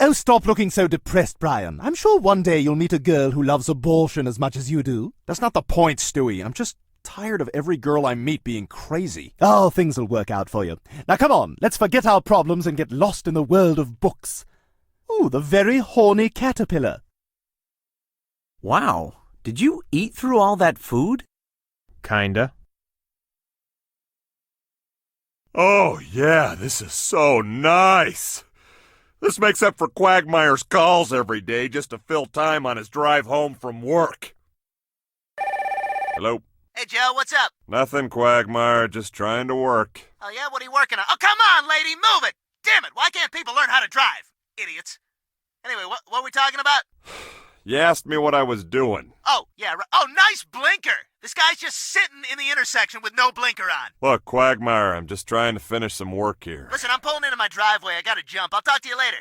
Oh, stop looking so depressed, Brian. I'm sure one day you'll meet a girl who loves abortion as much as you do. That's not the point, Stewie. I'm just tired of every girl I meet being crazy. Oh, things will work out for you. Now come on, let's forget our problems and get lost in the world of books. Ooh, the very horny caterpillar. Wow, did you eat through all that food? Kinda. Oh, yeah, this is so nice. This makes up for Quagmire's calls every day just to fill time on his drive home from work. Hello? Hey, Joe, what's up? Nothing, Quagmire, just trying to work. Oh, yeah? What are you working on? Oh, come on, lady, move it! Damn it, why can't people learn how to drive? Idiots. Anyway, what were we talking about? You asked me what I was doing. Oh, yeah, right. Oh, nice blinker! This guy's just sitting in the intersection with no blinker on. Look, Quagmire, I'm just trying to finish some work here. Listen, I'm pulling into my driveway. I gotta jump. I'll talk to you later.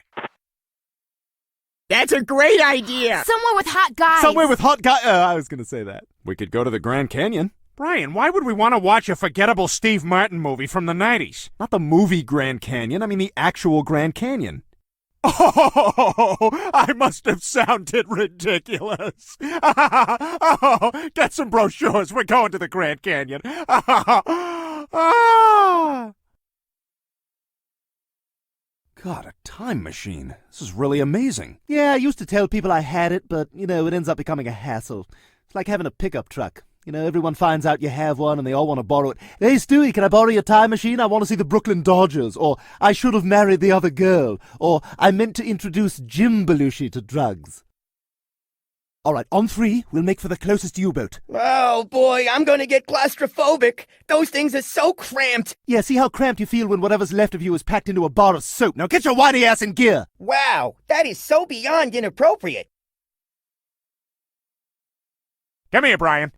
That's a great idea. Somewhere with hot guys. Somewhere with hot guy. I was going to say that. We could go to the Grand Canyon. Brian, why would we want to watch a forgettable Steve Martin movie from the 90s? Not the movie Grand Canyon, I mean the actual Grand Canyon. Oh, I must have sounded ridiculous. Oh, get some brochures. We're going to the Grand Canyon. God, a time machine. This is really amazing. Yeah, I used to tell people I had it, but, it ends up becoming a hassle. It's like having a pickup truck. Everyone finds out you have one and they all want to borrow it. Hey, Stewie, can I borrow your time machine? I want to see the Brooklyn Dodgers. Or, I should have married the other girl. Or, I meant to introduce Jim Belushi to drugs. All right, on 3, we'll make for the closest U-boat. Oh, boy, I'm going to get claustrophobic. Those things are so cramped. Yeah, see how cramped you feel when whatever's left of you is packed into a bar of soap. Now get your whitey ass in gear. Wow, that is so beyond inappropriate. Come here, Brian.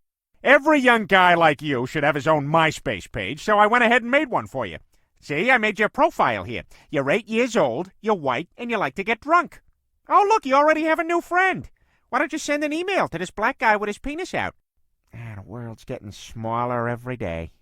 Every young guy like you should have his own MySpace page, so I went ahead and made one for you. See, I made your profile here. You're 8 years old, you're white, and you like to get drunk. Oh, look, you already have a new friend. Why don't you send an email to this black guy with his penis out? The world's getting smaller every day.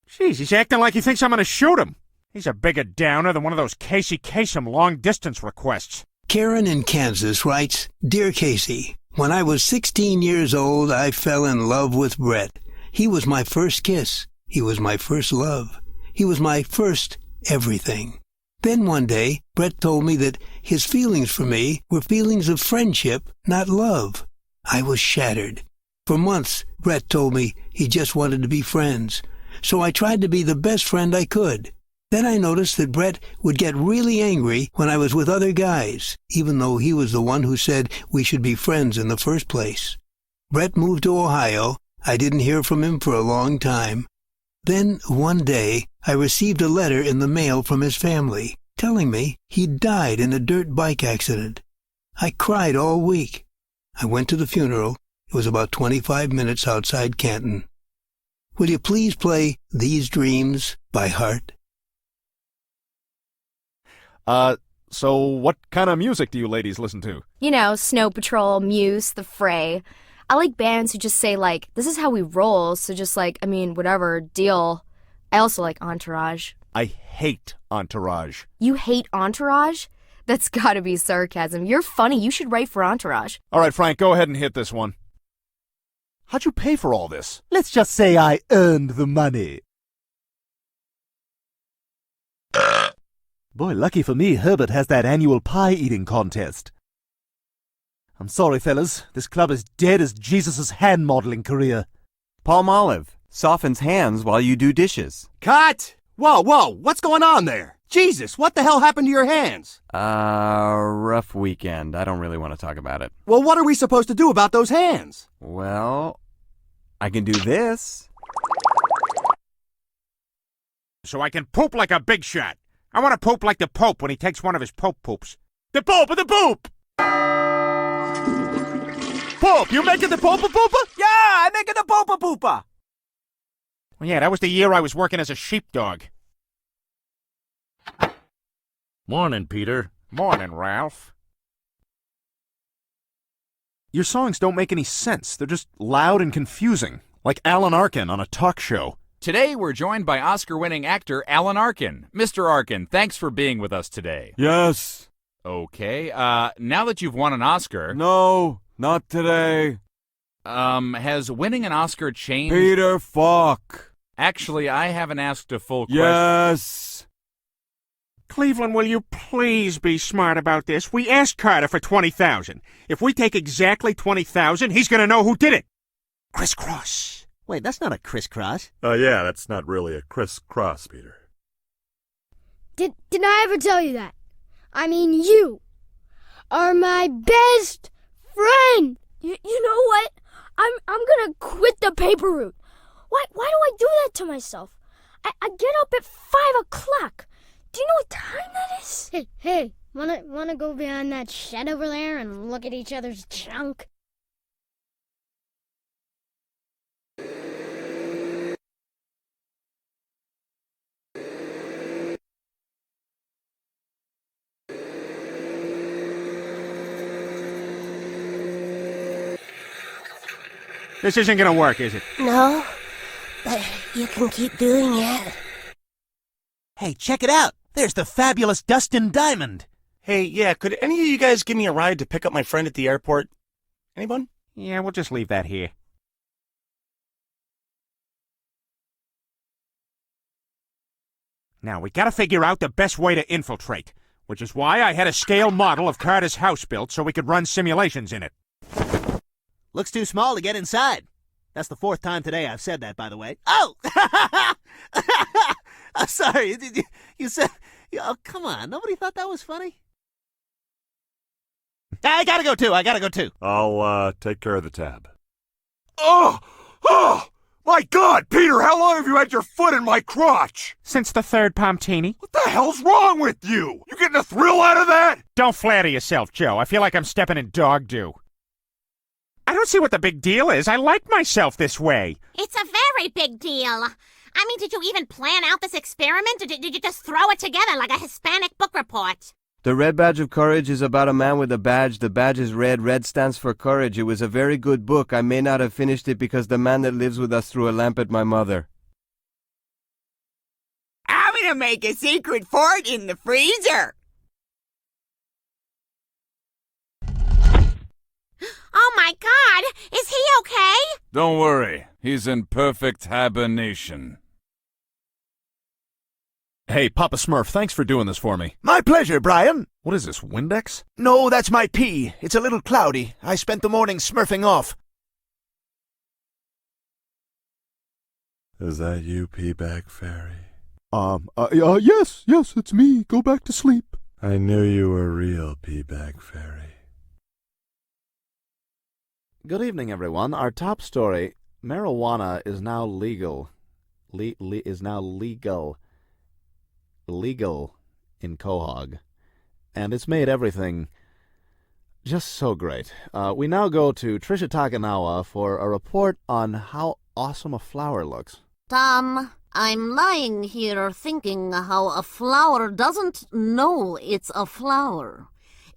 Jeez, he's acting like he thinks I'm going to shoot him. He's a bigger downer than one of those Casey Kasem long-distance requests. Karen in Kansas writes, Dear Casey, when I was 16 years old, I fell in love with Brett. He was my first kiss. He was my first love. He was my first everything. Then one day, Brett told me that his feelings for me were feelings of friendship, not love. I was shattered. For months, Brett told me he just wanted to be friends. So I tried to be the best friend I could. Then I noticed that Brett would get really angry when I was with other guys, even though he was the one who said we should be friends in the first place. Brett moved to Ohio. I didn't hear from him for a long time. Then, one day, I received a letter in the mail from his family, telling me he'd died in a dirt bike accident. I cried all week. I went to the funeral. It was about 25 minutes outside Canton. Will you please play These Dreams by Heart? So what kind of music do you ladies listen to? Snow Patrol, Muse, The Fray. I like bands who just say, this is how we roll, so just whatever, deal. I also like Entourage. I hate Entourage. You hate Entourage? That's gotta be sarcasm. You're funny. You should write for Entourage. All right, Frank, go ahead and hit this one. How'd you pay for all this? Let's just say I earned the money. Boy, lucky for me, Herbert has that annual pie-eating contest. I'm sorry, fellas. This club is dead as Jesus' hand-modeling career. Palmolive softens hands while you do dishes. Cut! Whoa, what's going on there? Jesus, what the hell happened to your hands? Rough weekend. I don't really want to talk about it. Well, what are we supposed to do about those hands? Well, I can do this. So I can poop like a big shot. I want to poop like the Pope when he takes one of his Pope poops. The Pope! Pope, you making the Popa Poopa? Yeah, I'm making the Popa Poopa. Well, yeah, that was the year I was working as a sheepdog. Morning, Peter. Morning, Ralph. Your songs don't make any sense. They're just loud and confusing, like Alan Arkin on a talk show. Today, we're joined by Oscar-winning actor Alan Arkin. Mr. Arkin, thanks for being with us today. Yes. Okay, now that you've won an Oscar... No, not today. Has winning an Oscar changed... Peter, fuck. Actually, I haven't asked a full question. Yes. Cleveland, will you please be smart about this? We asked Carter for $20,000. If we take exactly $20,000, he's gonna know who did it. Crisscross. Wait, that's not a crisscross. Yeah, that's not really a crisscross, Peter. Did I ever tell you that? I mean, you are my best friend. You know what? I'm gonna quit the paper route. Why do I do that to myself? I get up at 5 o'clock. Do you know what time that is? Hey, wanna go behind that shed over there and look at each other's junk? This isn't gonna work, is it? No, but you can keep doing it. Hey, check it out. There's the fabulous Dustin Diamond. Hey, yeah, could any of you guys give me a ride to pick up my friend at the airport? Anyone? Yeah, we'll just leave that here. Now, we gotta figure out the best way to infiltrate, which is why I had a scale model of Carter's house built so we could run simulations in it. Looks too small to get inside. That's the 4th time today I've said that, by the way. Oh! I'm sorry. You said... Oh, come on. Nobody thought that was funny? I gotta go, too. I'll, take care of the tab. Oh! My God, Peter, how long have you had your foot in my crotch? Since the 3rd Palmtini. What the hell's wrong with you? You getting a thrill out of that? Don't flatter yourself, Joe. I feel like I'm stepping in dog doo. I don't see what the big deal is. I like myself this way. It's a very big deal. I mean, did you even plan out this experiment, or did you just throw it together like a Hispanic book report? The red badge of courage is about a man with a badge. The badge is red. Red stands for courage. It was a very good book. I may not have finished it because the man that lives with us threw a lamp at my mother. I'm gonna make a secret fort in the freezer. Oh my God! Is he okay? Don't worry. He's in perfect hibernation. Hey, Papa Smurf, thanks for doing this for me. My pleasure, Brian. What is this, Windex? No, that's my pee. It's a little cloudy. I spent the morning smurfing off. Is that you, Peabag Fairy? Yes, it's me. Go back to sleep. I knew you were real, Peabag Fairy. Good evening, everyone. Our top story, marijuana is now legal. Is now legal in Quahog. And it's made everything just so great. We now go to Trisha Takanawa for a report on how awesome a flower looks. Tom, I'm lying here thinking how a flower doesn't know it's a flower.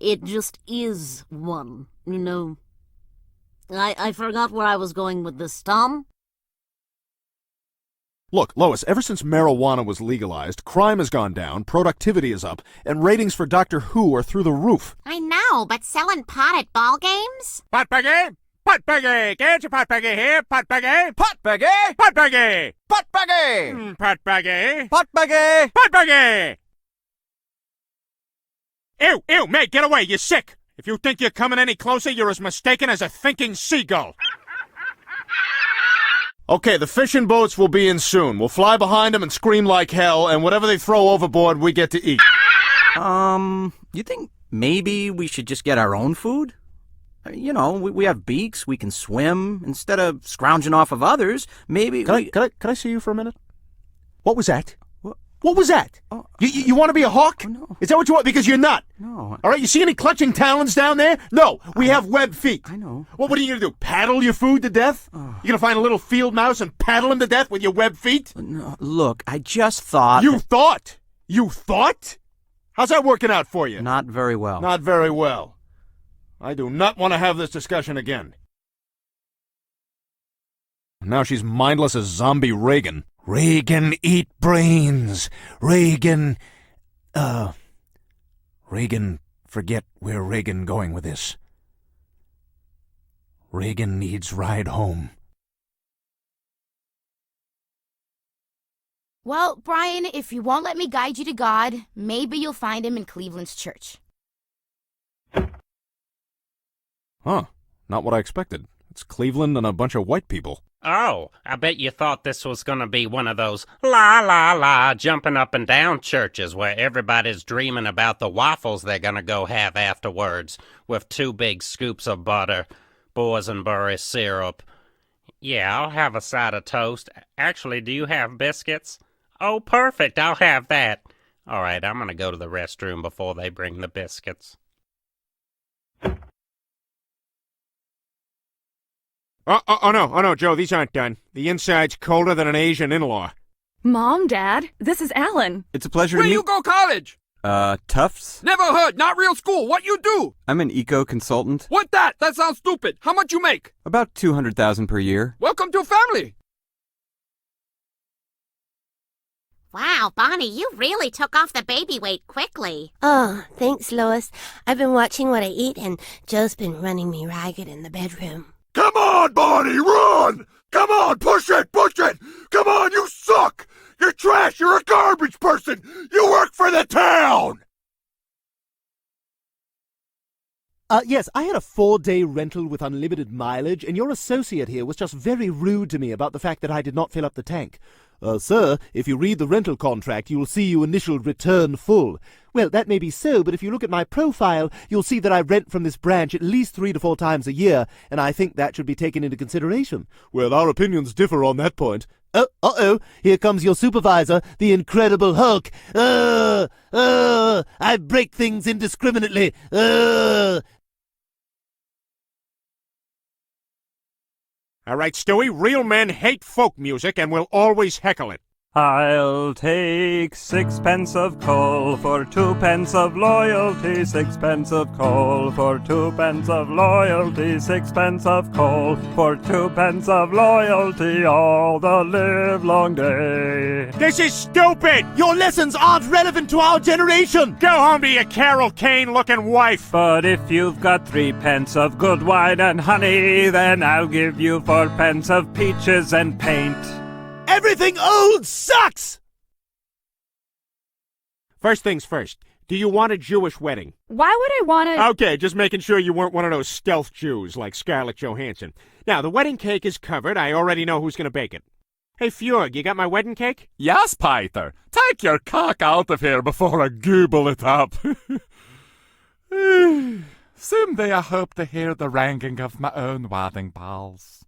It just is one, you know. I forgot where I was going with this, Tom. Look, Lois, ever since marijuana was legalized, crime has gone down, productivity is up, and ratings for Doctor Who are through the roof. I know, but selling pot at ball games? Pot baggy! Pot baggy! Get your pot baggy here! Pot baggy! Pot baggy! Pot baggy! Pot baggy! Pot baggy! Pot baggy! Pot baggy! Ew, mate, get away, you're sick! If you think you're coming any closer, you're as mistaken as a thinking seagull. Okay, the fishing boats will be in soon. We'll fly behind them and scream like hell, and whatever they throw overboard, we get to eat. You think maybe we should just get our own food? You know, we have beaks, we can swim. Instead of scrounging off of others, maybe... Can I see you for a minute? What was that? What was that? Oh, you want to be a hawk? Oh, no. Is that what you want? Because you're not. No. All right, you see any clutching talons down there? No, we have webbed feet. I know. Well, what are you going to do, paddle your food to death? Oh. You going to find a little field mouse and paddle him to death with your webbed feet? No, look, I just thought... You thought? You thought? How's that working out for you? Not very well. Not very well. I do not want to have this discussion again. Now she's mindless as zombie Reagan. Reagan eat brains. Reagan forget where Reagan going with this. Reagan needs ride home. Well, Brian, if you won't let me guide you to God, maybe you'll find him in Cleveland's church. Huh. Not what I expected. It's Cleveland and a bunch of white people. Oh, I bet you thought this was gonna be one of those la-la-la jumping up and down churches where everybody's dreaming about the waffles they're gonna go have afterwards with 2 big scoops of butter, boysenberry syrup. Yeah, I'll have a side of toast. Actually, do you have biscuits? Oh, perfect, I'll have that. All right, I'm gonna go to the restroom before they bring the biscuits. Oh no, Joe, these aren't done. The inside's colder than an Asian in-law. Mom, Dad, this is Alan. It's a pleasure Where to meet... you go college? Tufts? Never heard, not real school. What you do? I'm an eco-consultant. What that? That sounds stupid. How much you make? About $200,000 per year. Welcome to family. Wow, Bonnie, you really took off the baby weight quickly. Oh, thanks, Lois. I've been watching what I eat, and Joe's been running me ragged in the bedroom. Come on, Bonnie, run! Come on, push it! Come on, you suck! You're trash! You're a garbage person! You work for the town! Yes, I had a 4-day rental with unlimited mileage, and your associate here was just very rude to me about the fact that I did not fill up the tank. Sir, if you read the rental contract, you'll see you initialed return full. Well, that may be so, but if you look at my profile, you'll see that I rent from this branch at least 3 to 4 times a year, and I think that should be taken into consideration. Well, our opinions differ on that point. Uh-oh, here comes your supervisor, the Incredible Hulk. I break things indiscriminately. All right, Stewie, real men hate folk music and will always heckle it. I'll take 6 pence of coal for 2 pence of loyalty, 6 pence of coal for 2 pence of loyalty, 6 pence of coal for 2 pence of loyalty all the livelong day. This is stupid! Your lessons aren't relevant to our generation! Go home to your Carol Kane-looking wife! But if you've got 3 pence of good wine and honey, then I'll give you 4 pence of peaches and paint. Everything old sucks! First things first, do you want a Jewish wedding? Why would I want to... Okay, just making sure you weren't one of those stealth Jews like Scarlett Johansson. Now, the wedding cake is covered. I already know who's going to bake it. Hey, Fjord, you got my wedding cake? Yes, Peter. Take your cock out of here before I gooble it up. Someday I hope to hear the ranking of my own wedding bells.